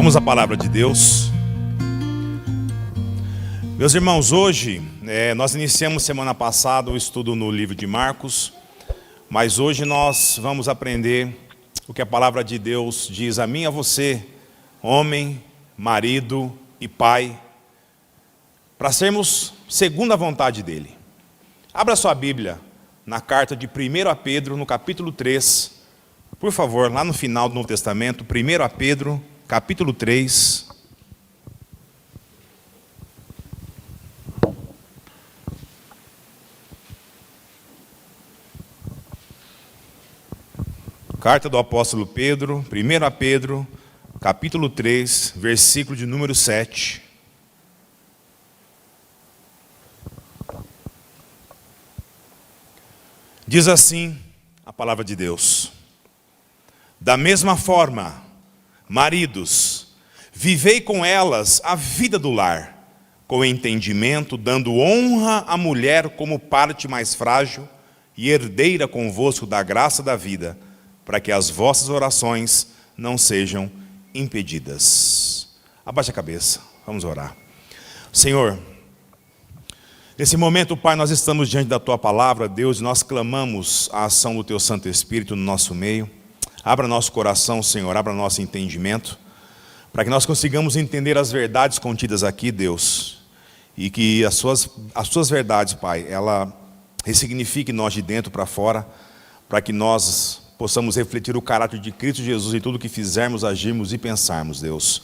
Vamos à palavra de Deus. Meus irmãos, hoje nós iniciamos semana passada o estudo no livro de Marcos, mas hoje nós vamos aprender o que a palavra de Deus diz a mim e a você, homem, marido e pai, para sermos segundo a vontade dele. Abra sua Bíblia na carta de 1 Pedro, no capítulo 3, por favor, lá no final do Novo Testamento, 1 Pedro, capítulo 3. Carta do apóstolo Pedro, 1 Pedro, capítulo 3, versículo de número 7. Diz assim a palavra de Deus: da mesma forma, maridos, vivei com elas a vida do lar, com entendimento, dando honra à mulher como parte mais frágil e herdeira convosco da graça da vida, para que as vossas orações não sejam impedidas. Abaixe a cabeça, vamos orar. Senhor, nesse momento, Pai, nós estamos diante da Tua palavra, Deus, e nós clamamos a ação do Teu Santo Espírito no nosso meio. Abra nosso coração, Senhor, abra nosso entendimento, para que nós consigamos entender as verdades contidas aqui, Deus, e que as suas verdades, Pai, ela ressignifique nós de dentro para fora, para que nós possamos refletir o caráter de Cristo Jesus em tudo que fizermos, agirmos e pensarmos, Deus.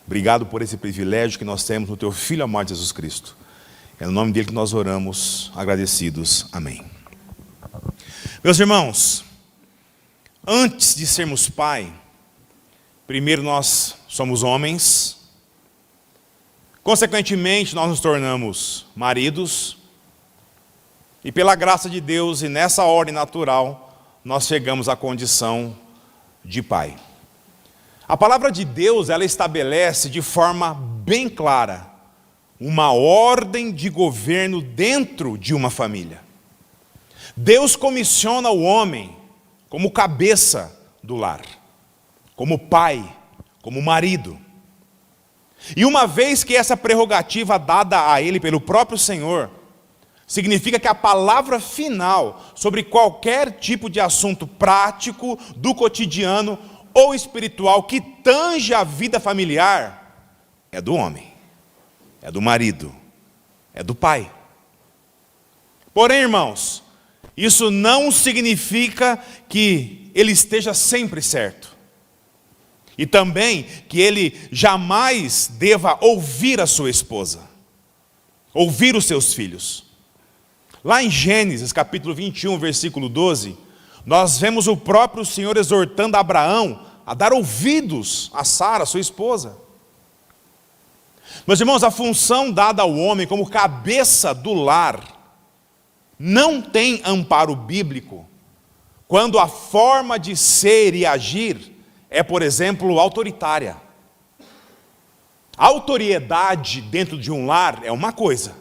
Obrigado por esse privilégio que nós temos no Teu Filho amado Jesus Cristo. É no nome dele que nós oramos, agradecidos. Amém. Meus irmãos, antes de sermos pai, primeiro nós somos homens, consequentemente nós nos tornamos maridos, e pela graça de Deus e nessa ordem natural, nós chegamos à condição de pai. A palavra de Deus, ela estabelece de forma bem clara uma ordem de governo dentro de uma família. Deus comissiona o homem como cabeça do lar, como pai, como marido. E uma vez que essa prerrogativa dada a ele pelo próprio Senhor, significa que a palavra final sobre qualquer tipo de assunto prático, do cotidiano ou espiritual que tange a vida familiar, é do homem, é do marido, é do pai. Porém, irmãos, isso não significa que ele esteja sempre certo. E também que ele jamais deva ouvir a sua esposa, ouvir os seus filhos. Lá em Gênesis, capítulo 21, versículo 12, nós vemos o próprio Senhor exortando Abraão a dar ouvidos a Sara, sua esposa. Meus irmãos, a função dada ao homem como cabeça do lar não tem amparo bíblico quando a forma de ser e agir é, por exemplo, autoritária. A autoriedade dentro de um lar é uma coisa.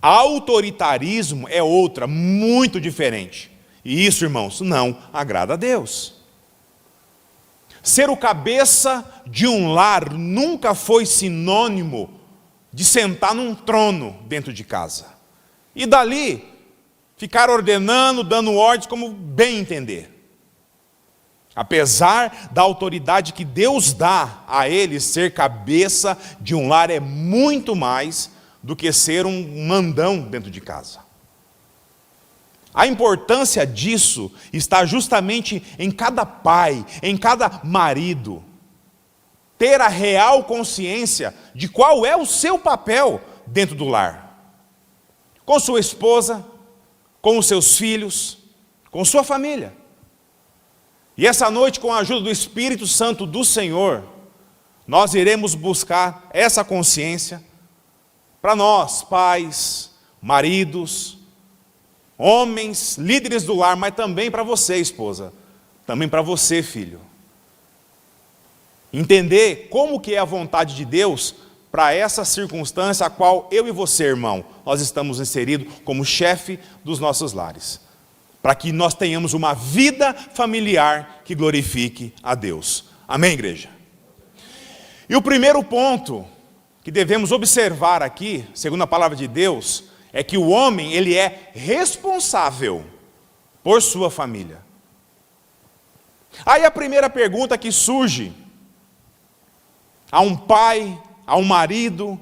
Autoritarismo é outra, muito diferente. E isso, irmãos, não agrada a Deus. Ser o cabeça de um lar nunca foi sinônimo de sentar num trono dentro de casa. E dali, ficar ordenando, dando ordens como bem entender. Apesar da autoridade que Deus dá a ele, ser cabeça de um lar é muito mais do que ser um mandão dentro de casa. A importância disso está justamente em cada pai, em cada marido, ter a real consciência de qual é o seu papel dentro do lar. Com sua esposa, com os seus filhos, com sua família. E essa noite, com a ajuda do Espírito Santo do Senhor, nós iremos buscar essa consciência para nós, pais, maridos, homens, líderes do lar, mas também para você, esposa, também para você, filho. Entender como que é a vontade de Deus para essa circunstância a qual eu e você, irmão, nós estamos inseridos como chefe dos nossos lares. Para que nós tenhamos uma vida familiar que glorifique a Deus. Amém, igreja? E o primeiro ponto que devemos observar aqui, segundo a palavra de Deus, é que o homem, ele é responsável por sua família. Aí a primeira pergunta que surge a um pai, a um marido,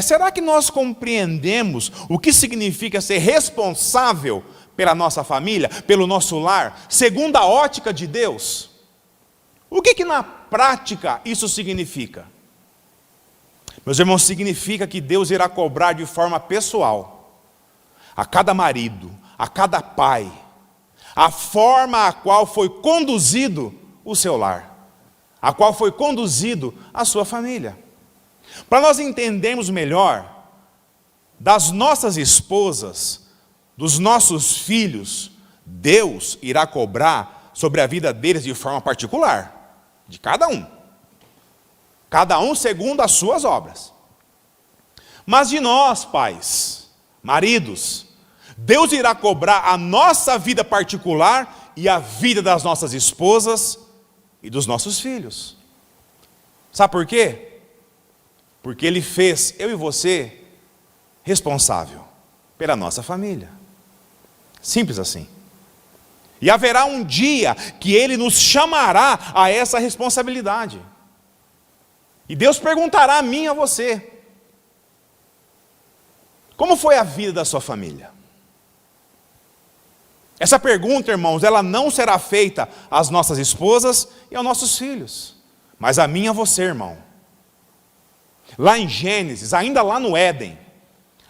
será que nós compreendemos o que significa ser responsável pela nossa família, pelo nosso lar, segundo a ótica de Deus? O que na prática isso significa? Meus irmãos, significa que Deus irá cobrar de forma pessoal a cada marido, a cada pai, a forma a qual foi conduzido o seu lar, a qual foi conduzido a sua família. Para nós entendermos melhor das nossas esposas, dos nossos filhos, Deus irá cobrar sobre a vida deles de forma particular, de cada um segundo as suas obras. Mas de nós, pais, maridos, Deus irá cobrar a nossa vida particular e a vida das nossas esposas e dos nossos filhos. Sabe por quê? Porque Ele fez eu e você responsável pela nossa família. Simples assim. E haverá um dia que Ele nos chamará a essa responsabilidade. E Deus perguntará a mim e a você: como foi a vida da sua família? Essa pergunta, irmãos, ela não será feita às nossas esposas e aos nossos filhos, mas a mim e a você, irmão. Lá em Gênesis, ainda lá no Éden,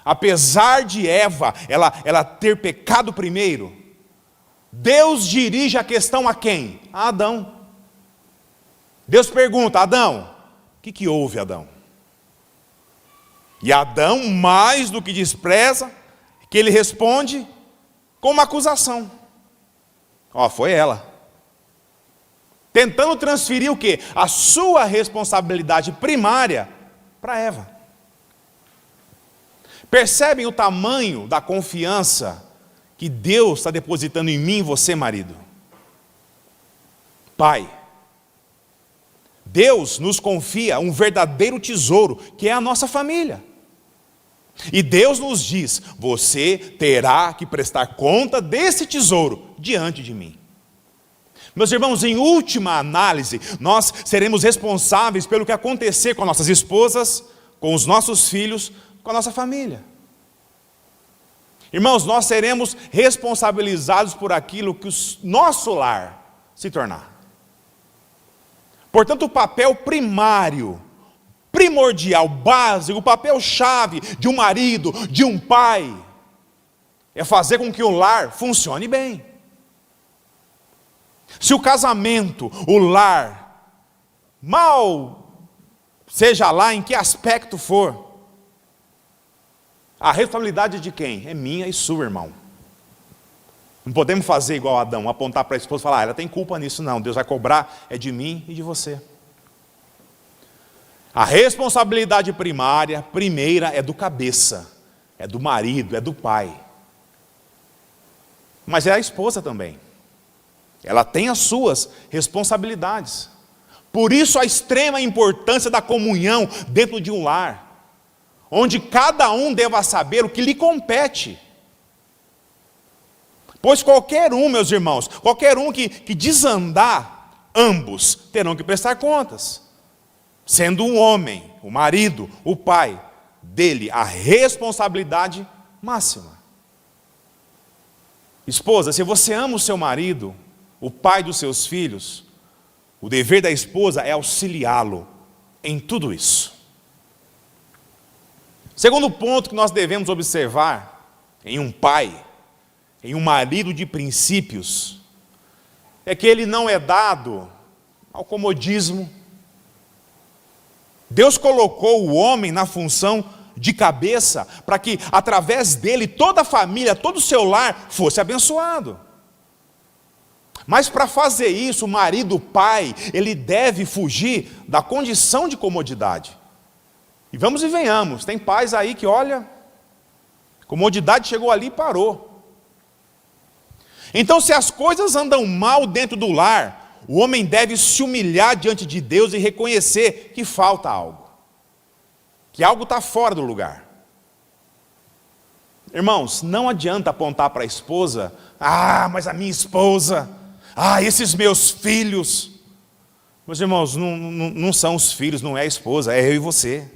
apesar de Eva, ela ter pecado primeiro, Deus dirige a questão a quem? A Adão. Deus pergunta: Adão, o que houve, Adão? E Adão, mais do que despreza, que ele responde com uma acusação. Foi ela. Tentando transferir o quê? A sua responsabilidade primária para Eva. Percebem o tamanho da confiança que Deus está depositando em mim e você, marido? Pai, Deus nos confia um verdadeiro tesouro, que é a nossa família. E Deus nos diz: você terá que prestar conta desse tesouro diante de mim. Meus irmãos, em última análise, nós seremos responsáveis pelo que acontecer com nossas esposas, com os nossos filhos, com a nossa família. Irmãos, nós seremos responsabilizados por aquilo que o nosso lar se tornar. Portanto, o papel primário, primordial, básico, o papel-chave de um marido, de um pai, é fazer com que o lar funcione bem. Se o casamento, o lar, mal, seja lá em que aspecto for, a responsabilidade é de quem? É minha e sua, irmão. Não podemos fazer igual Adão, apontar para a esposa e falar: ela tem culpa nisso. Não, Deus vai cobrar, é de mim e de você. A responsabilidade primeira é do cabeça, é do marido, é do pai. Mas é a esposa também. Ela tem as suas responsabilidades. Por isso a extrema importância da comunhão dentro de um lar, onde cada um deva saber o que lhe compete. Pois qualquer um, meus irmãos, qualquer um que desandar, ambos terão que prestar contas. Sendo um homem, o marido, o pai, dele a responsabilidade máxima. Esposa, se você ama o seu marido, o pai dos seus filhos, o dever da esposa é auxiliá-lo em tudo isso. Segundo ponto que nós devemos observar em um pai, em um marido de princípios, é que ele não é dado ao comodismo. Deus colocou o homem na função de cabeça para que através dele toda a família, todo o seu lar fosse abençoado. Mas para fazer isso, o marido, o pai, ele deve fugir da condição de comodidade. E vamos e venhamos, tem pais aí que, olha, comodidade chegou ali e parou. Então, se as coisas andam mal dentro do lar, o homem deve se humilhar diante de Deus e reconhecer que falta algo, que algo está fora do lugar. Irmãos, não adianta apontar para a esposa: mas a minha esposa, esses meus filhos. Meus irmãos, não são os filhos, não é a esposa, é eu e você.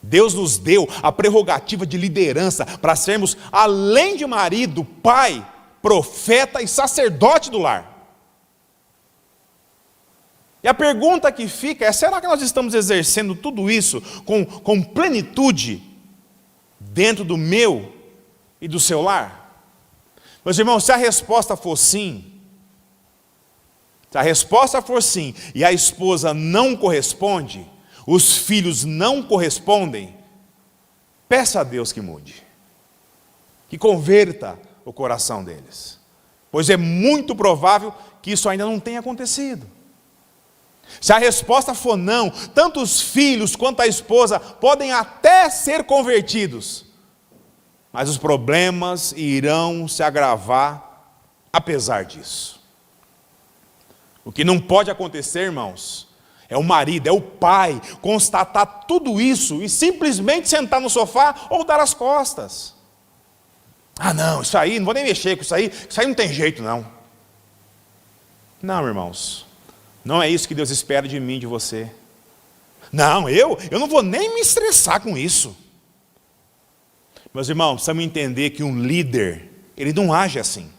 Deus nos deu a prerrogativa de liderança para sermos, além de marido, pai, profeta e sacerdote do lar. E a pergunta que fica é: será que nós estamos exercendo tudo isso com plenitude dentro do meu e do seu lar? Meus irmãos, se a resposta for sim, e a esposa não corresponde, os filhos não correspondem, peça a Deus que mude, que converta o coração deles, pois é muito provável que isso ainda não tenha acontecido. Se a resposta for não, tanto os filhos quanto a esposa podem até ser convertidos, mas os problemas irão se agravar apesar disso. O que não pode acontecer, irmãos, é o marido, é o pai constatar tudo isso e simplesmente sentar no sofá ou dar as costas. Não, isso aí, não vou nem mexer com isso aí não tem jeito não. Não, irmãos, não é isso que Deus espera de mim, de você. Não, eu não vou nem me estressar com isso. Meus irmãos, precisamos entender que um líder, ele não age assim.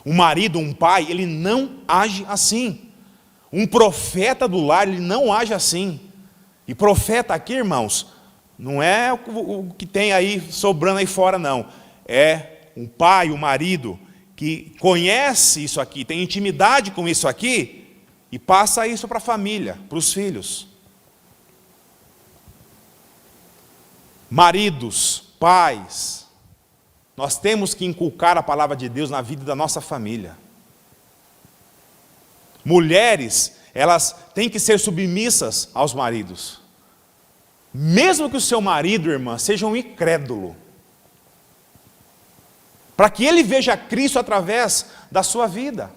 Um marido, um pai, ele não age assim. Um profeta do lar, ele não age assim. E profeta aqui, irmãos, não é o que tem aí sobrando aí fora, não. É um pai, um marido que conhece isso aqui, tem intimidade com isso aqui e passa isso para a família, para os filhos. Maridos, pais, nós temos que inculcar a palavra de Deus na vida da nossa família. Mulheres, elas têm que ser submissas aos maridos. Mesmo que o seu marido, irmã, seja um incrédulo. Para que ele veja Cristo através da sua vida.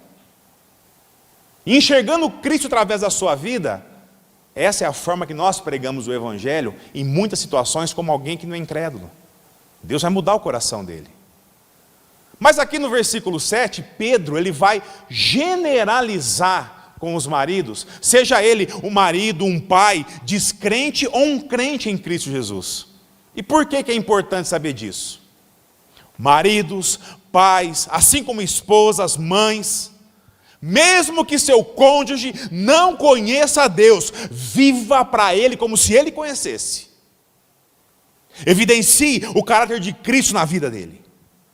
E enxergando Cristo através da sua vida, essa é a forma que nós pregamos o Evangelho em muitas situações como alguém que não é incrédulo. Deus vai mudar o coração dele. Mas aqui no versículo 7, Pedro, ele vai generalizar com os maridos, seja ele um marido, um pai, descrente ou um crente em Cristo Jesus. E por que é importante saber disso? Maridos, pais, assim como esposas, mães, mesmo que seu cônjuge não conheça a Deus, viva para ele como se ele conhecesse. Evidencie o caráter de Cristo na vida dele,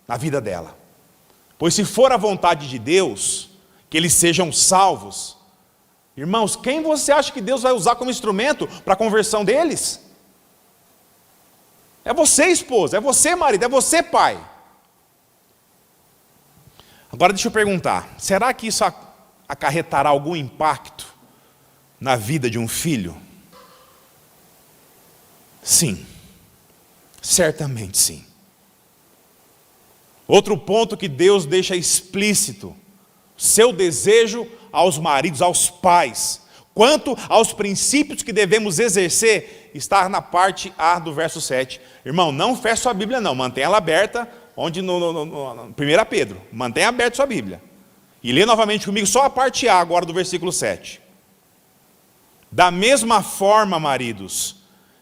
na vida dela. Pois se for a vontade de Deus, que eles sejam salvos, irmãos, quem você acha que Deus vai usar como instrumento para a conversão deles? É você, esposa, é você, marido, é você, pai. Agora deixa eu perguntar, será que isso acarretará algum impacto na vida de um filho? Sim. Certamente sim. Outro ponto que Deus deixa explícito, seu desejo aos maridos, aos pais, quanto aos princípios que devemos exercer, está na parte A do verso 7. Irmão, não feche sua Bíblia não, mantenha ela aberta, onde no 1 Pedro, mantenha aberta sua Bíblia. E lê novamente comigo só a parte A agora do versículo 7. Da mesma forma, maridos,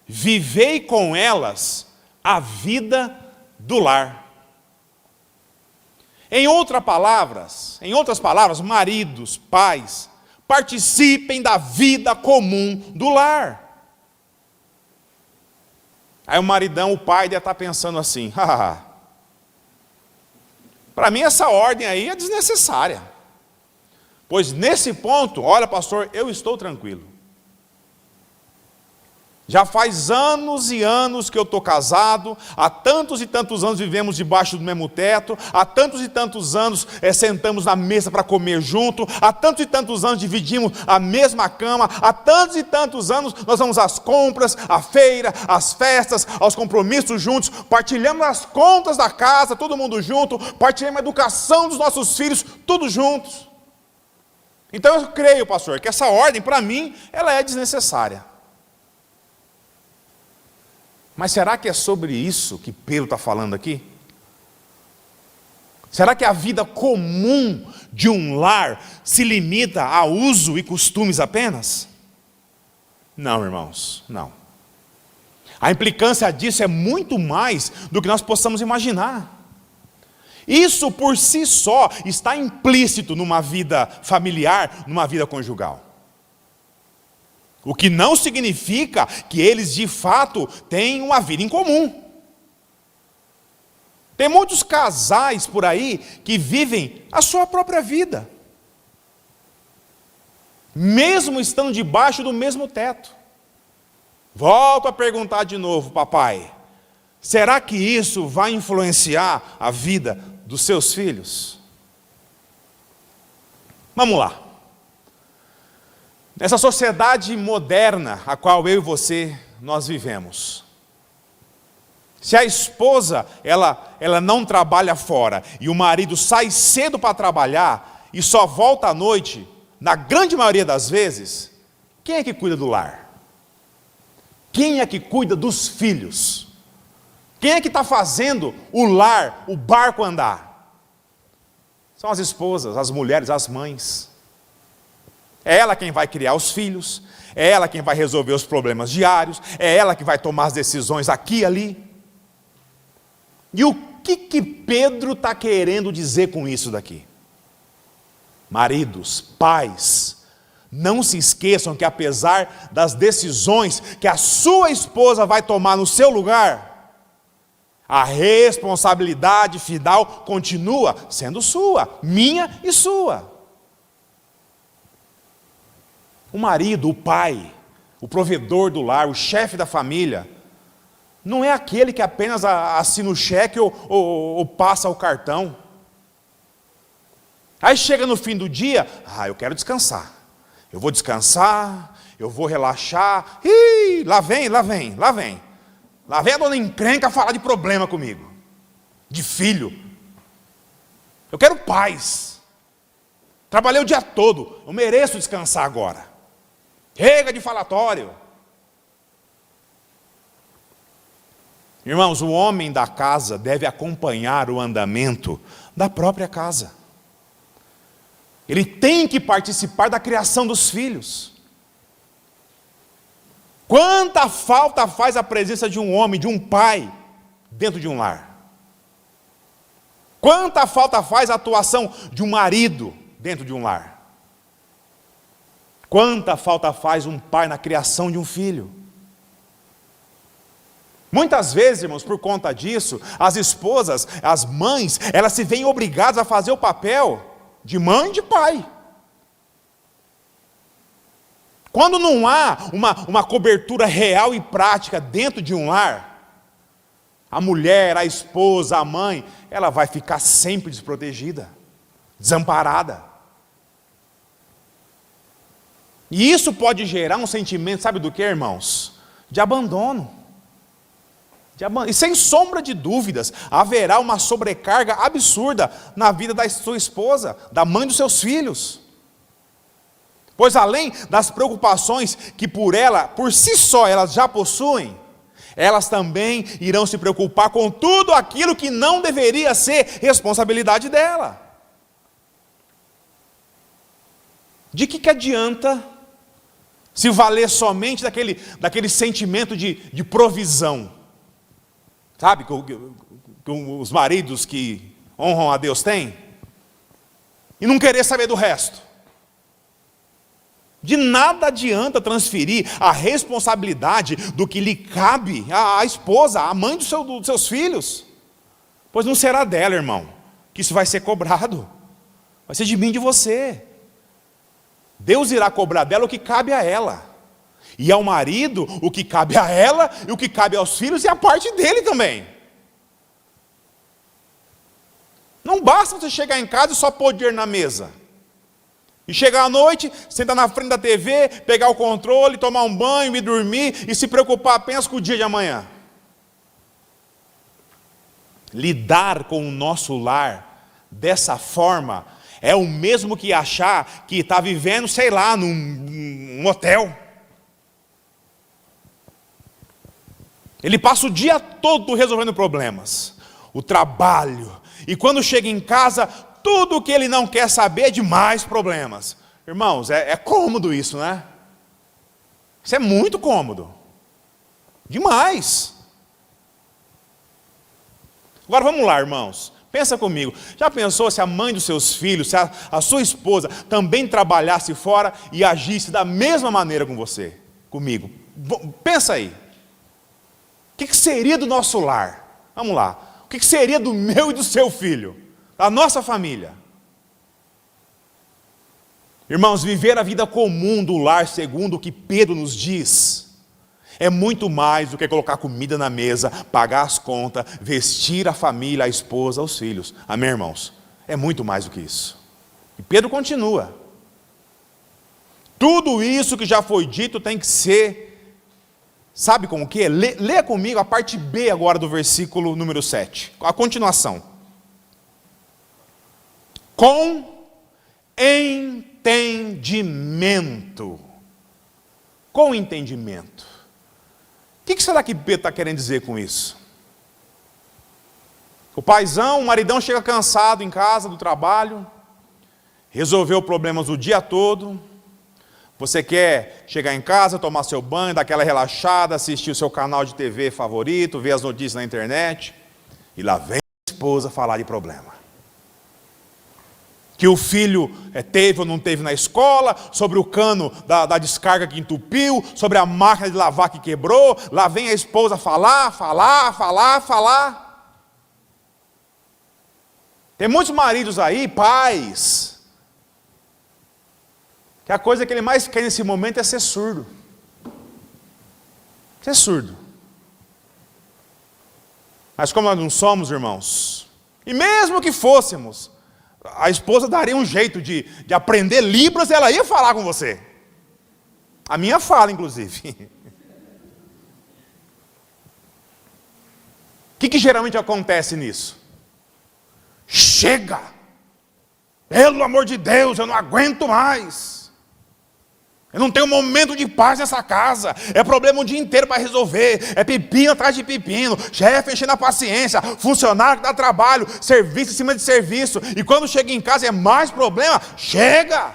vivei com elas a vida do lar. Em outras palavras, maridos, pais, participem da vida comum do lar. Aí o maridão, o pai, deve estar pensando assim: para mim essa ordem aí é desnecessária. Pois nesse ponto, olha pastor, eu estou tranquilo. Já faz anos e anos que eu estou casado, há tantos e tantos anos vivemos debaixo do mesmo teto, há tantos e tantos anos sentamos na mesa para comer junto, há tantos e tantos anos dividimos a mesma cama, há tantos e tantos anos nós vamos às compras, à feira, às festas, aos compromissos juntos, partilhamos as contas da casa, todo mundo junto, partilhamos a educação dos nossos filhos, tudo juntos. Então eu creio, pastor, que essa ordem, para mim, ela é desnecessária. Mas será que é sobre isso que Pedro está falando aqui? Será que a vida comum de um lar se limita a uso e costumes apenas? Não, irmãos, não. A implicância disso é muito mais do que nós possamos imaginar. Isso por si só está implícito numa vida familiar, numa vida conjugal. O que não significa que eles de fato têm uma vida em comum. Tem muitos casais por aí que vivem a sua própria vida, mesmo estando debaixo do mesmo teto. Volto a perguntar de novo, papai, será que isso vai influenciar a vida dos seus filhos? Vamos lá. Nessa sociedade moderna, a qual eu e você, nós vivemos, se a esposa, ela não trabalha fora, e o marido sai cedo para trabalhar, e só volta à noite, na grande maioria das vezes, quem é que cuida do lar? Quem é que cuida dos filhos? Quem é que está fazendo o lar, o barco andar? São as esposas, as mulheres, as mães. É ela quem vai criar os filhos, é ela quem vai resolver os problemas diários, é ela que vai tomar as decisões aqui e ali. E o que Pedro está querendo dizer com isso daqui? Maridos, pais, não se esqueçam que apesar das decisões que a sua esposa vai tomar no seu lugar, a responsabilidade final continua sendo sua, minha e sua. O marido, o pai, o provedor do lar, o chefe da família, não é aquele que apenas assina o cheque ou passa o cartão. Aí chega no fim do dia, eu quero descansar. Eu vou descansar, eu vou relaxar. Lá vem a dona encrenca falar de problema comigo. De filho. Eu quero paz. Trabalhei o dia todo, eu mereço descansar agora. Chega de falatório. Irmãos, o homem da casa deve acompanhar o andamento da própria casa. Ele tem que participar da criação dos filhos. Quanta falta faz a presença de um homem, de um pai, dentro de um lar? Quanta falta faz a atuação de um marido dentro de um lar? Quanta falta faz um pai na criação de um filho? Muitas vezes, irmãos, por conta disso, as esposas, as mães, elas se veem obrigadas a fazer o papel de mãe e de pai. Quando não há uma cobertura real e prática dentro de um lar, a mulher, a esposa, a mãe, ela vai ficar sempre desprotegida, desamparada. E isso pode gerar um sentimento, sabe do que, irmãos? De abandono. E sem sombra de dúvidas, haverá uma sobrecarga absurda na vida da sua esposa, da mãe dos seus filhos. Pois além das preocupações que por si só, elas já possuem, elas também irão se preocupar com tudo aquilo que não deveria ser responsabilidade dela. De que adianta se valer somente daquele sentimento de provisão? Sabe, que os maridos que honram a Deus têm? E não querer saber do resto. De nada adianta transferir a responsabilidade do que lhe cabe à esposa, à mãe dos seus filhos. Pois não será dela, irmão, que isso vai ser cobrado. Vai ser de mim e de você. Deus irá cobrar dela o que cabe a ela. E ao marido, o que cabe a ela, e o que cabe aos filhos, e a parte dele também. Não basta você chegar em casa e só pôr dinheiro na mesa. E chegar à noite, sentar na frente da TV, pegar o controle, tomar um banho e dormir, e se preocupar apenas com o dia de amanhã. Lidar com o nosso lar dessa forma é o mesmo que achar que está vivendo, sei lá, num hotel. Ele passa o dia todo resolvendo problemas, o trabalho, e quando chega em casa, tudo que ele não quer saber é de mais problemas. Irmãos, é cômodo isso, né? Isso é muito cômodo. Demais. Agora vamos lá, irmãos. Pensa comigo. Já pensou se a mãe dos seus filhos, se a sua esposa também trabalhasse fora e agisse da mesma maneira com você, comigo? Pensa aí. O que seria do nosso lar? Vamos lá. O que seria do meu e do seu filho? Da nossa família? Irmãos, viver a vida comum do lar, segundo o que Pedro nos diz, é muito mais do que colocar comida na mesa, pagar as contas, vestir a família, a esposa, os filhos. Amém, irmãos? É muito mais do que isso. E Pedro continua. Tudo isso que já foi dito tem que ser... Sabe como que é? Lê comigo a parte B agora do versículo número 7. A continuação. Com entendimento. Com entendimento. O que será que Pedro está querendo dizer com isso? O paizão, o maridão chega cansado em casa do trabalho, resolveu problemas o dia todo. Você quer chegar em casa, tomar seu banho, dar aquela relaxada, assistir o seu canal de TV favorito, ver as notícias na internet, e lá vem a esposa falar de problema. Que o filho teve ou não teve na escola, sobre o cano da descarga que entupiu, sobre a máquina de lavar que quebrou. Lá vem a esposa falar. Tem muitos maridos aí, pais, que a coisa que ele mais quer nesse momento é ser surdo. Ser surdo. Mas como nós não somos, irmãos, e mesmo que fôssemos, a esposa daria um jeito de aprender Libras e ela ia falar com você. A minha fala, inclusive. O que geralmente acontece nisso? Chega! Pelo amor de Deus, eu não aguento mais. Eu não tenho um momento de paz nessa casa. É problema o dia inteiro para resolver. É pepino atrás de pepino. Chefe enchendo a paciência. Funcionário que dá trabalho. Serviço em cima de serviço. E quando chega em casa é mais problema. Chega!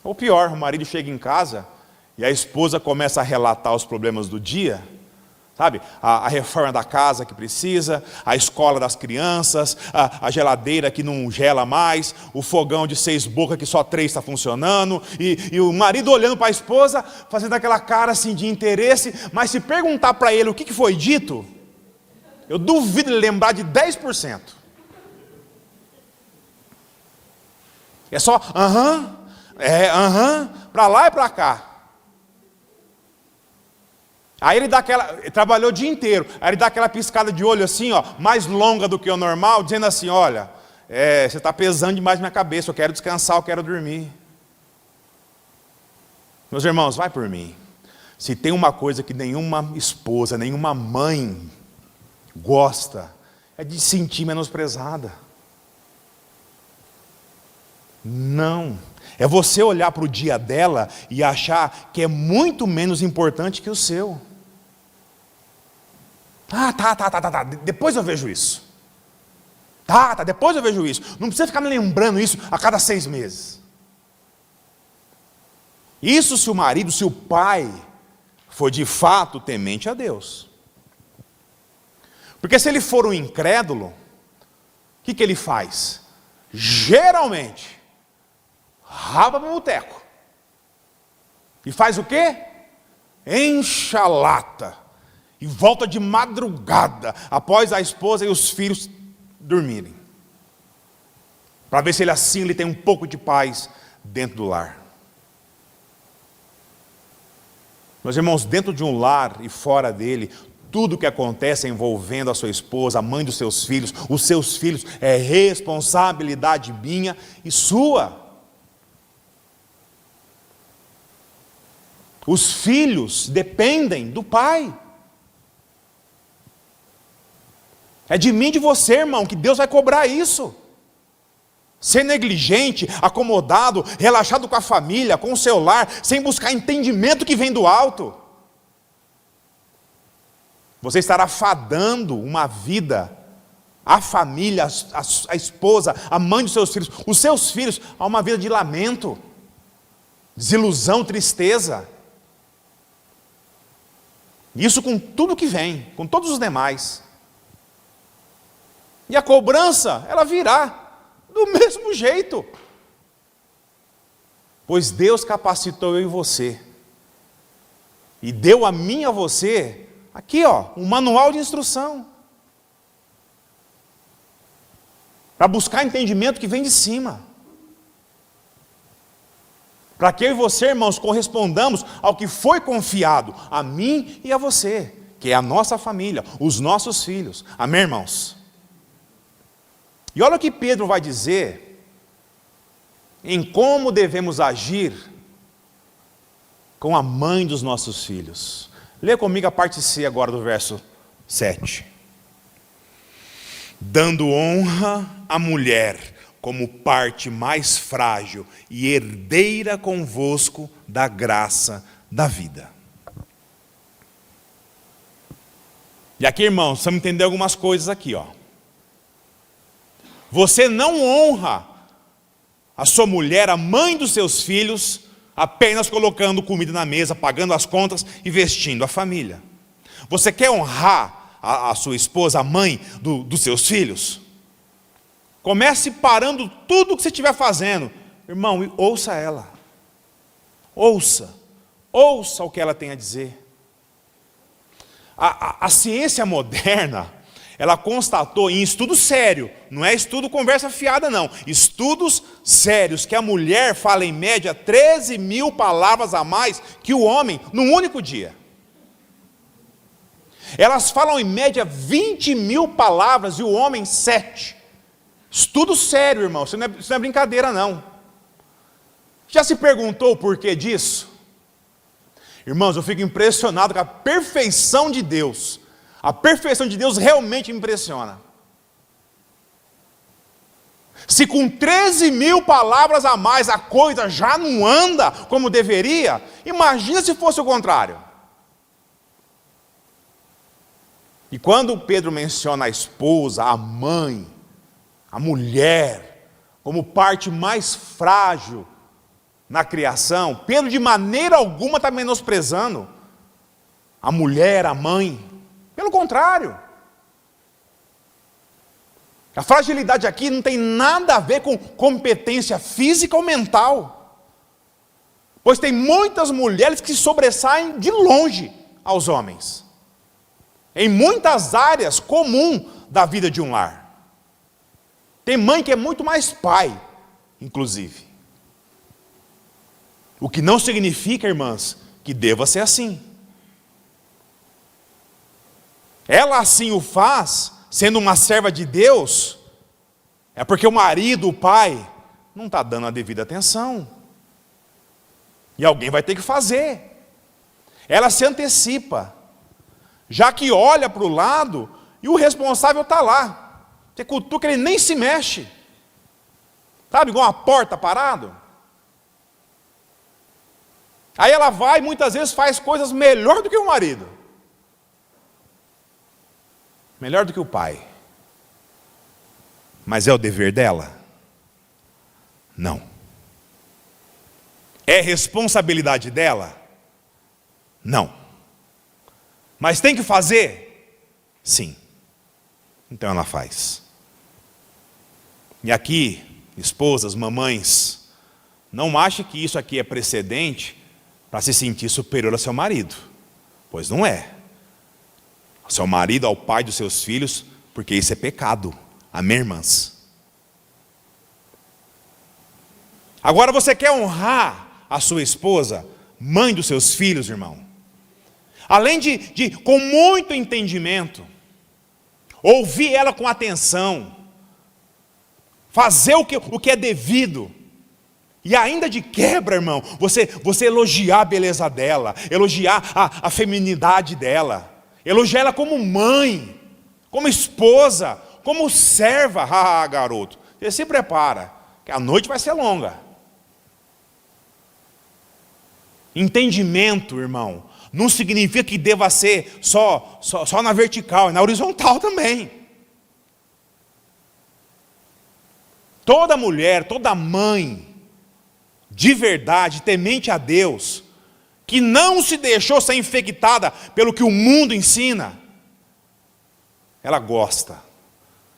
Ou pior, o marido chega em casa e a esposa começa a relatar os problemas do dia. Sabe, a reforma da casa que precisa, a escola das crianças, a geladeira que não gela mais, o fogão de 6 bocas que só 3 está funcionando, e o marido olhando para a esposa, fazendo aquela cara assim de interesse, mas se perguntar para ele o que foi dito, eu duvido ele lembrar de 10%. É só, para lá e para cá. Aí ele ele trabalhou o dia inteiro, aí ele dá aquela piscada de olho assim, ó, mais longa do que o normal, dizendo assim, olha, você está pesando demais minha cabeça, eu quero descansar, eu quero dormir. Meus irmãos, vai por mim. Se tem uma coisa que nenhuma esposa, nenhuma mãe gosta, é de se sentir menosprezada. Não. É você olhar para o dia dela e achar que é muito menos importante que o seu. Tá. Depois eu vejo isso. Depois eu vejo isso. Não precisa ficar me lembrando isso a cada 6 meses. Isso se o marido, se o pai for de fato temente a Deus. Porque se ele for um incrédulo, o que ele faz? Geralmente, raba para o boteco. E faz o quê? Enche a lata. E volta de madrugada, após a esposa e os filhos dormirem. Para ver se ele tem um pouco de paz dentro do lar. Meus irmãos, dentro de um lar e fora dele, tudo que acontece envolvendo a sua esposa, a mãe dos seus filhos, os seus filhos, é responsabilidade minha e sua. Os filhos dependem do pai. É de mim e de você, irmão, que Deus vai cobrar isso. Ser negligente, acomodado, relaxado com a família, com o seu lar, sem buscar entendimento que vem do alto. Você estará fadando uma vida, a família, a esposa, a mãe dos seus filhos, os seus filhos, a uma vida de lamento, desilusão, tristeza. Isso com tudo que vem, com todos os demais. E a cobrança, ela virá do mesmo jeito. Pois Deus capacitou eu e você. E deu a mim e a você, aqui um manual de instrução. Para buscar entendimento que vem de cima. Para que eu e você, irmãos, correspondamos ao que foi confiado a mim e a você, que é a nossa família, os nossos filhos. Amém, irmãos? E olha o que Pedro vai dizer em como devemos agir com a mãe dos nossos filhos. Lê comigo a parte C agora do verso 7. Dando honra à mulher como parte mais frágil e herdeira convosco da graça da vida. E aqui, irmãos, precisamos entender algumas coisas aqui, Você não honra a sua mulher, a mãe dos seus filhos, apenas colocando comida na mesa, pagando as contas e vestindo a família. Você quer honrar a sua esposa, a mãe dos seus filhos? Comece parando tudo o que você estiver fazendo. Irmão, e ouça ela. Ouça o que ela tem a dizer. A ciência moderna, ela constatou em estudo sério, não é estudo conversa fiada não, estudos sérios, que a mulher fala em média 13 mil palavras a mais que o homem num único dia. Elas falam em média 20 mil palavras e o homem 7. Estudo sério, irmão, isso não é brincadeira não. Já se perguntou o porquê disso? Irmãos, eu fico impressionado com a perfeição de Deus. A perfeição de Deus realmente me impressiona. Se com 13 mil palavras a mais a coisa já não anda como deveria, imagina se fosse o contrário. E quando Pedro menciona a esposa, a mãe, a mulher, como parte mais frágil na criação, Pedro de maneira alguma está menosprezando a mulher, a mãe. Pelo contrário. A fragilidade aqui não tem nada a ver com competência física ou mental. Pois tem muitas mulheres que sobressaem de longe aos homens. Em muitas áreas comuns da vida de um lar. Tem mãe que é muito mais pai, inclusive. O que não significa, irmãs, que deva ser assim. Ela assim o faz, sendo uma serva de Deus, é porque o marido, o pai, não está dando a devida atenção. E alguém vai ter que fazer. Ela se antecipa, já que olha para o lado e o responsável está lá. Você cutuca, ele nem se mexe. Sabe, igual uma porta parado. Aí ela vai, muitas vezes faz coisas melhor do que o marido. Melhor do que o pai. Mas é o dever dela? Não. É responsabilidade dela? Não. Mas tem que fazer? Sim. Então ela faz. E aqui, esposas, mamães, não ache que isso aqui é precedente para se sentir superior ao seu marido. Pois não é. Ao seu marido, ao pai dos seus filhos, porque isso é pecado. Amém, irmãs? Agora você quer honrar a sua esposa, mãe dos seus filhos, irmão. Além de com muito entendimento, ouvir ela com atenção, fazer o que é devido, e ainda de quebra, irmão, você elogiar a beleza dela, elogiar a feminidade dela, elogiar ela como mãe, como esposa, como serva. Ah, garoto, você se prepara, que a noite vai ser longa. Entendimento, irmão, não significa que deva ser só na vertical, é na horizontal também. Toda mulher, toda mãe, de verdade, temente a Deus, que não se deixou ser infectada pelo que o mundo ensina, ela gosta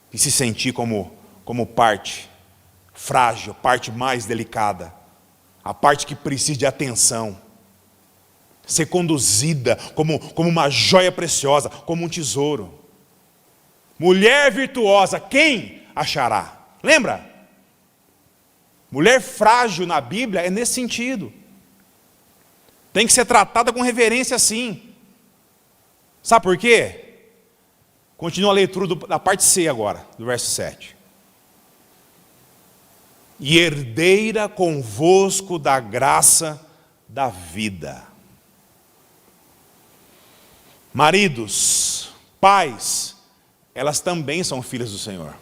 de se sentir como parte frágil, parte mais delicada, a parte que precisa de atenção, ser conduzida como uma joia preciosa, como um tesouro. Mulher virtuosa, quem achará? Lembra? Mulher frágil na Bíblia é nesse sentido. Tem que ser tratada com reverência sim. Sabe por quê? Continua a leitura da parte C agora, do verso 7. E herdeira convosco da graça da vida. Maridos, pais, elas também são filhas do Senhor.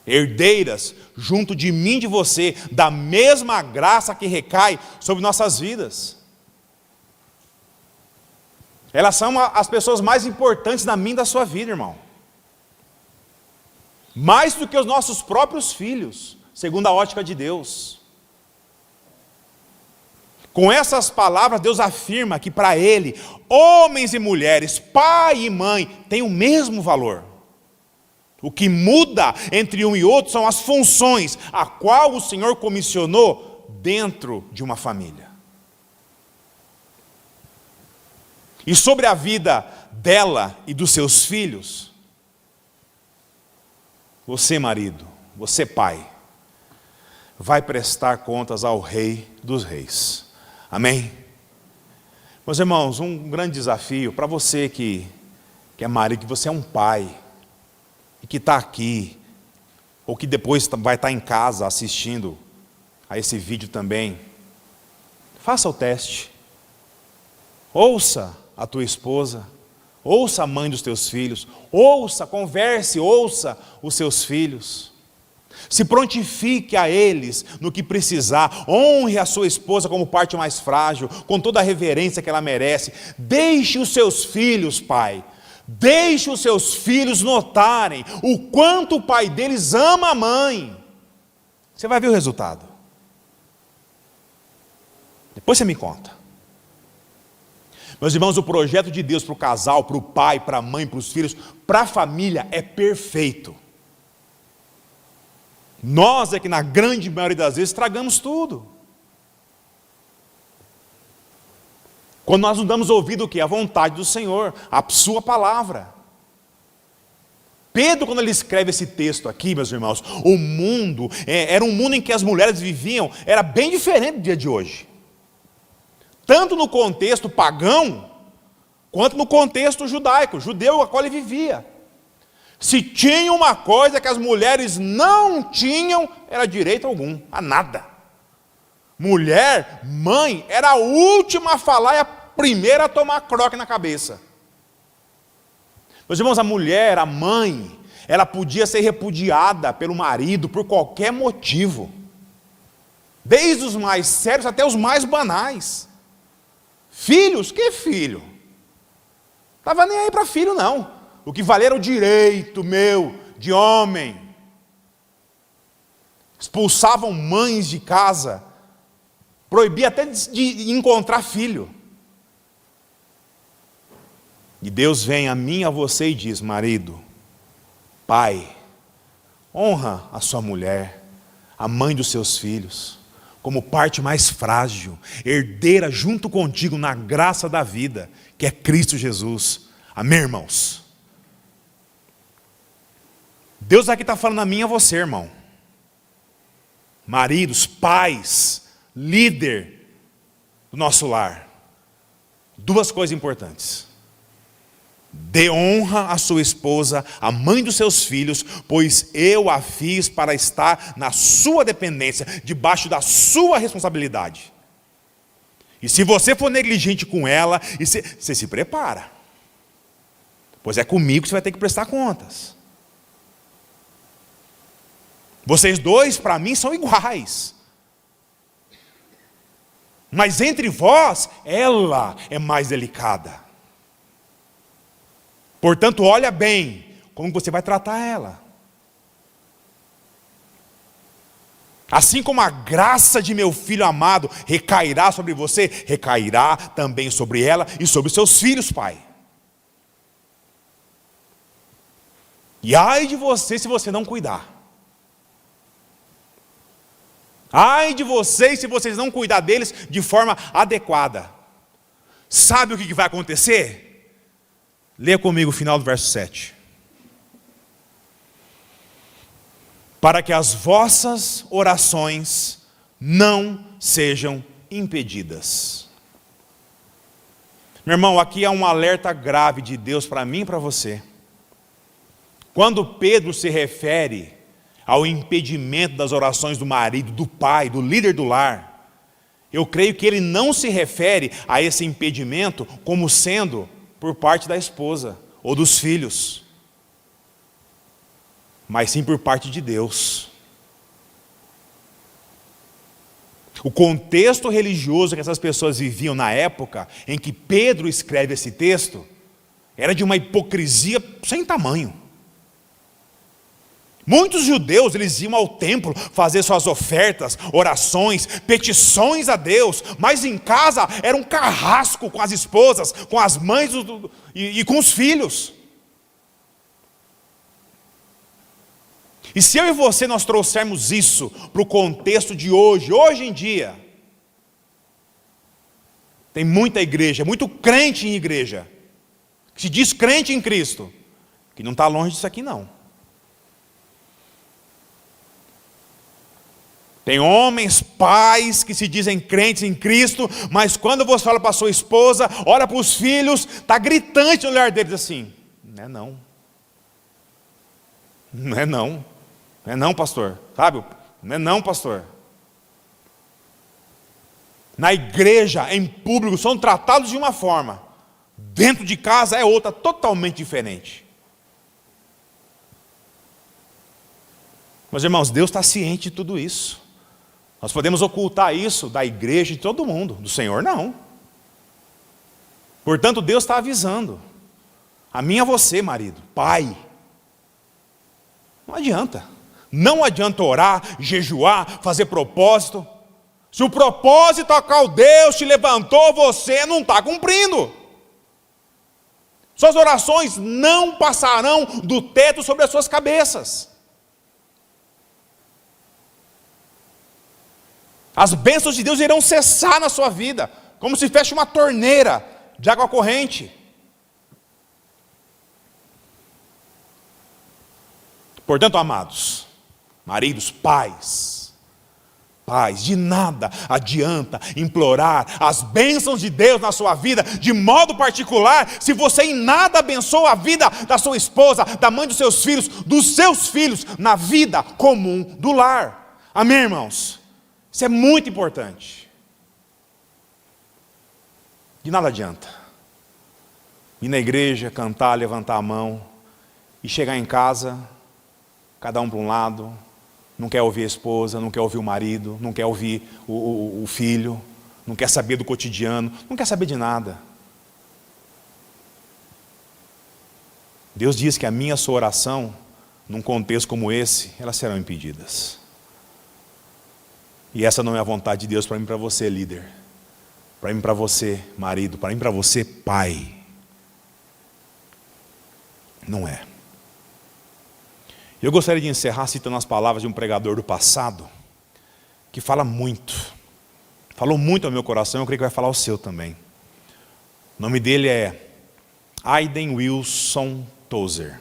Herdeiras, junto de mim e de você, da mesma graça que recai sobre nossas vidas. Elas são as pessoas mais importantes da minha e da sua vida, irmão. Mais do que os nossos próprios filhos, segundo a ótica de Deus. Com essas palavras, Deus afirma que para Ele, homens e mulheres, pai e mãe, têm o mesmo valor. O que muda entre um e outro são as funções a qual o Senhor comissionou dentro de uma família. E sobre a vida dela e dos seus filhos, você, marido, você, pai, vai prestar contas ao Rei dos Reis. Amém? Meus irmãos, um grande desafio para você que é marido, que você é um pai, e que está aqui, ou que depois vai estar em casa assistindo a esse vídeo também. Faça o teste. Ouça a tua esposa, ouça a mãe dos teus filhos, ouça, converse, ouça os seus filhos. Se prontifique a eles no que precisar, honre a sua esposa como parte mais frágil, com toda a reverência que ela merece. Deixe os seus filhos, pai, deixe os seus filhos notarem o quanto o pai deles ama a mãe. Você vai ver o resultado. Depois você me conta. Meus irmãos, o projeto de Deus para o casal, para o pai, para a mãe, para os filhos, para a família é perfeito. Nós é que na grande maioria das vezes estragamos tudo. Quando nós não damos ouvido o que? A vontade do Senhor, a sua palavra. Pedro, quando ele escreve esse texto aqui, meus irmãos, o mundo, era um mundo em que as mulheres viviam, era bem diferente do dia de hoje. Tanto no contexto pagão, quanto no contexto judaico, judeu a qual ele vivia. Se tinha uma coisa que as mulheres não tinham, era direito algum, a nada. Mulher, mãe, era a última a falar e a primeira a tomar croque na cabeça. Meus irmãos, a mulher, a mãe, ela podia ser repudiada pelo marido por qualquer motivo. Desde os mais sérios até os mais banais. Filhos? Que filho? Estava nem aí para filho não. O que valia era o direito meu, de homem. Expulsavam mães de casa. Proibia até de encontrar filho. E Deus vem a mim e a você e diz: marido, pai, honra a sua mulher, a mãe dos seus filhos, como parte mais frágil, herdeira junto contigo na graça da vida, que é Cristo Jesus. Amém, irmãos? Deus aqui está falando a mim e a você, irmão. Maridos, pais, líder do nosso lar. Duas coisas importantes. Dê honra à sua esposa, à mãe dos seus filhos, pois eu a fiz para estar na sua dependência, debaixo da sua responsabilidade. E se você for negligente com ela, você se prepara. pois é comigo que você vai ter que prestar contas. Vocês dois, para mim, são iguais. Mas entre vós, ela é mais delicada. Portanto, olha bem como você vai tratar ela. Assim como a graça de meu filho amado recairá sobre você, recairá também sobre ela e sobre seus filhos, pai. E ai de você se você não cuidar. Ai de vocês se vocês não cuidar deles de forma adequada. Sabe o que vai acontecer? Leia comigo o final do verso 7. Para que as vossas orações não sejam impedidas. Meu irmão, aqui há um alerta grave de Deus para mim e para você. Quando Pedro se refere ao impedimento das orações do marido, do pai, do líder do lar, eu creio que ele não se refere a esse impedimento como sendo por parte da esposa ou dos filhos, mas sim por parte de Deus. O contexto religioso que essas pessoas viviam na época em que Pedro escreve esse texto era de uma hipocrisia sem tamanho. Muitos judeus, eles iam ao templo fazer suas ofertas, orações, petições a Deus, mas em casa era um carrasco com as esposas, com as mães e com os filhos. E se eu e você nós trouxermos isso para o contexto de hoje em dia, tem muita igreja, muito crente em igreja, que se diz crente em Cristo, que não está longe disso aqui não. Tem homens, pais, que se dizem crentes em Cristo, mas quando você fala para a sua esposa, olha para os filhos, está gritante no olhar deles assim, não é não. Não é não. Não é não, pastor. Sabe? Não é não, pastor. Na igreja, em público, são tratados de uma forma. Dentro de casa é outra, totalmente diferente. Mas irmãos, Deus está ciente de tudo isso. Nós podemos ocultar isso da igreja e de todo mundo, do Senhor não. Portanto, Deus está avisando. A mim e a você, marido, pai. Não adianta. Não adianta orar, jejuar, fazer propósito. Se o propósito a qual Deus te levantou, você não está cumprindo. Suas orações não passarão do teto sobre as suas cabeças. As bênçãos de Deus irão cessar na sua vida, como se fecha uma torneira de água corrente. Portanto, amados, maridos, pais, de nada adianta implorar as bênçãos de Deus na sua vida, de modo particular, se você em nada abençoa a vida da sua esposa, da mãe dos seus filhos, na vida comum do lar. Amém, irmãos? Isso é muito importante. De nada adianta ir na igreja, cantar, levantar a mão e chegar em casa, cada um para um lado, não quer ouvir a esposa, não quer ouvir o marido, não quer ouvir o filho, não quer saber do cotidiano, não quer saber de nada. Deus diz que a minha e a sua oração, num contexto como esse, elas serão impedidas. E essa não é a vontade de Deus para mim e para você, líder. Para mim e para você, marido. Para mim e para você, pai. Não é. Eu gostaria de encerrar citando as palavras de um pregador do passado, que fala muito. Falou muito ao meu coração, eu creio que vai falar ao seu também. O nome dele é Hayden Wilson Tozer,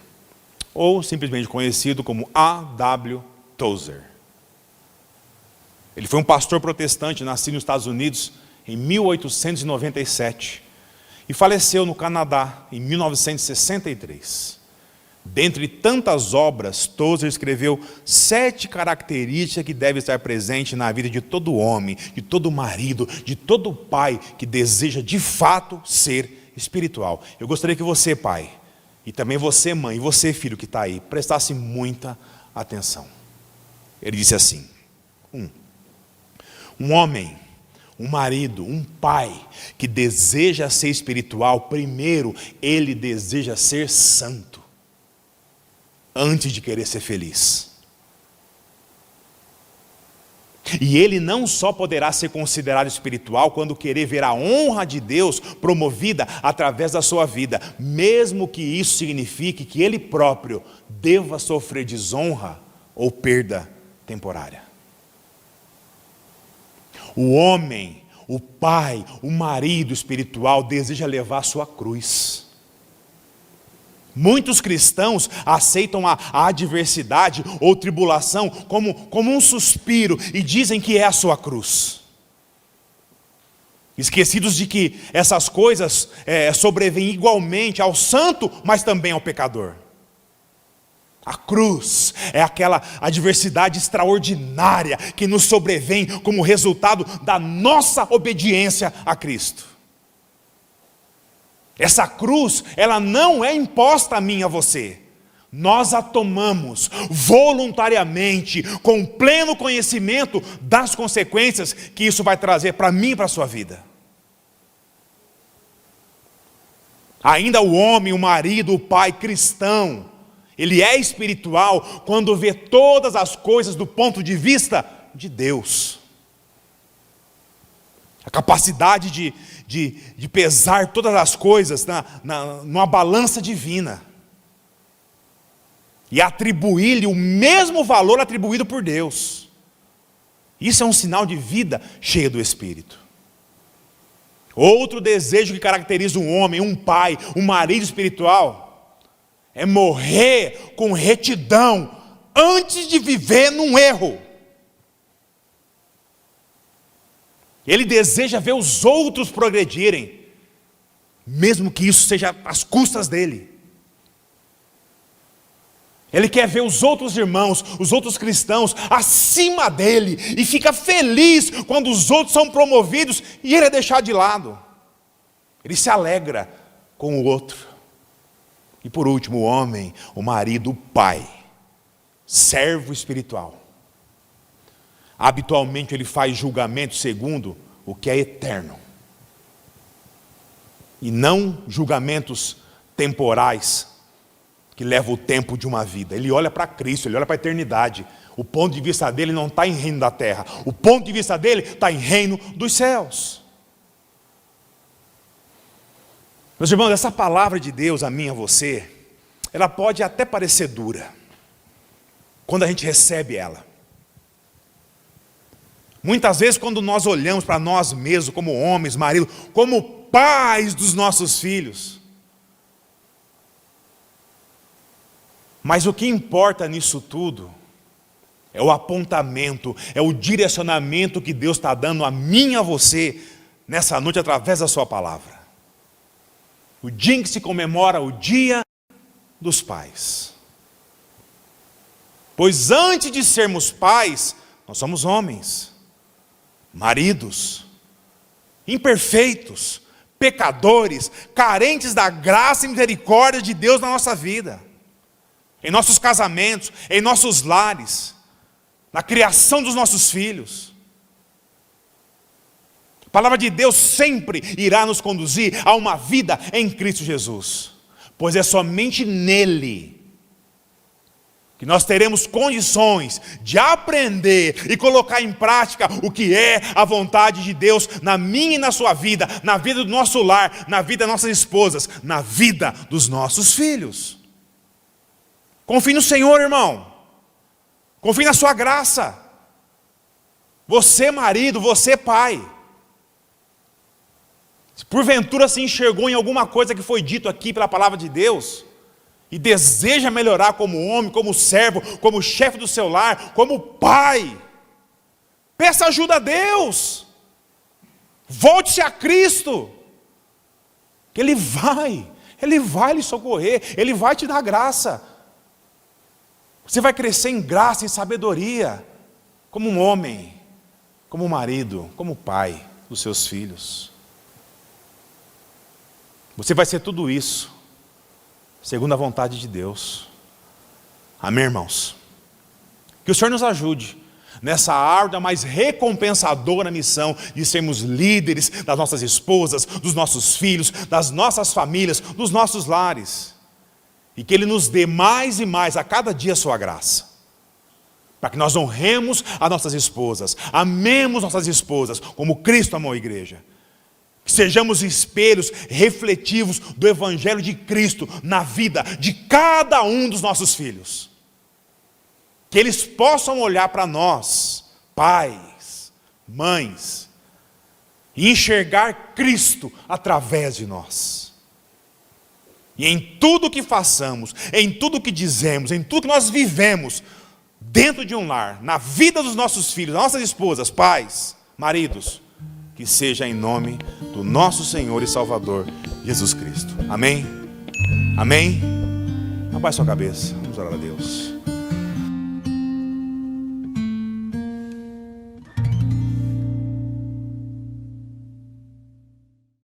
ou simplesmente conhecido como A.W. Tozer. Ele foi um pastor protestante, nascido nos Estados Unidos em 1897 e faleceu no Canadá em 1963. Dentre tantas obras, Tozer escreveu 7 características que devem estar presentes na vida de todo homem, de todo marido, de todo pai que deseja de fato ser espiritual. Eu gostaria que você, pai, e também você, mãe, e você, filho que está aí, prestasse muita atenção. Ele disse assim: um homem, um marido, um pai que deseja ser espiritual, primeiro ele deseja ser santo, antes de querer ser feliz. E ele não só poderá ser considerado espiritual quando querer ver a honra de Deus promovida através da sua vida, mesmo que isso signifique que ele próprio deva sofrer desonra ou perda temporária. O homem, o pai, o marido espiritual deseja levar a sua cruz. Muitos cristãos aceitam a adversidade ou tribulação como um suspiro e dizem que é a sua cruz. Esquecidos de que essas coisas sobrevêm igualmente ao santo, mas também ao pecador. A cruz é aquela adversidade extraordinária que nos sobrevém como resultado da nossa obediência a Cristo. Essa cruz, ela não é imposta a mim e a você. Nós a tomamos voluntariamente, com pleno conhecimento das consequências que isso vai trazer para mim e para a sua vida. Ainda o homem, o marido, o pai cristão, ele é espiritual quando vê todas as coisas do ponto de vista de Deus. A capacidade de pesar todas as coisas numa balança divina. E atribuir-lhe o mesmo valor atribuído por Deus. Isso é um sinal de vida cheia do Espírito. Outro desejo que caracteriza um homem, um pai, um marido espiritual, é morrer com retidão antes de viver num erro. Ele deseja ver os outros progredirem, mesmo que isso seja às custas dele. Ele quer ver os outros irmãos, os outros cristãos acima dele, e fica feliz quando os outros são promovidos e ele é deixado de lado. Ele se alegra com o outro. E por último, o homem, o marido, o pai, servo espiritual. Habitualmente ele faz julgamento segundo o que é eterno. E não julgamentos temporais, que levam o tempo de uma vida. Ele olha para Cristo, ele olha para a eternidade. O ponto de vista dele não está em reino da terra. O ponto de vista dele está em reino dos céus. Meus irmãos, essa palavra de Deus a mim e a você, ela pode até parecer dura, quando a gente recebe ela. Muitas vezes quando nós olhamos para nós mesmos, como homens, maridos, como pais dos nossos filhos. Mas o que importa nisso tudo, é o apontamento, é o direcionamento que Deus está dando a mim e a você, nessa noite, através da sua palavra. O dia em que se comemora o Dia dos Pais. Pois antes de sermos pais, nós somos homens, maridos, imperfeitos, pecadores, carentes da graça e misericórdia de Deus na nossa vida. Em nossos casamentos, em nossos lares, na criação dos nossos filhos. A palavra de Deus sempre irá nos conduzir a uma vida em Cristo Jesus, pois é somente nele que nós teremos condições de aprender e colocar em prática o que é a vontade de Deus na minha e na sua vida, na vida do nosso lar, na vida das nossas esposas, na vida dos nossos filhos. Confie no Senhor, irmão. Confie na sua graça. Você, marido, você, pai. Se porventura se enxergou em alguma coisa que foi dito aqui pela palavra de Deus, e deseja melhorar como homem, como servo, como chefe do seu lar, como pai, peça ajuda a Deus. Volte-se a Cristo, que Ele vai lhe socorrer, Ele vai te dar graça. Você vai crescer em graça, em sabedoria, como um homem, como um marido, como pai dos seus filhos. Você vai ser tudo isso segundo a vontade de Deus. Amém, irmãos? Que o Senhor nos ajude nessa árdua, mais recompensadora missão de sermos líderes das nossas esposas, dos nossos filhos, das nossas famílias, dos nossos lares. E que Ele nos dê mais e mais a cada dia a sua graça. Para que nós honremos as nossas esposas, amemos nossas esposas, como Cristo amou a igreja. Que sejamos espelhos refletivos do Evangelho de Cristo na vida de cada um dos nossos filhos. Que eles possam olhar para nós, pais, mães, e enxergar Cristo através de nós. E em tudo que façamos, em tudo que dizemos, em tudo que nós vivemos, dentro de um lar, na vida dos nossos filhos, das nossas esposas, pais, maridos, que seja em nome do nosso Senhor e Salvador, Jesus Cristo. Amém? Amém? Abaixe sua cabeça, vamos orar a Deus.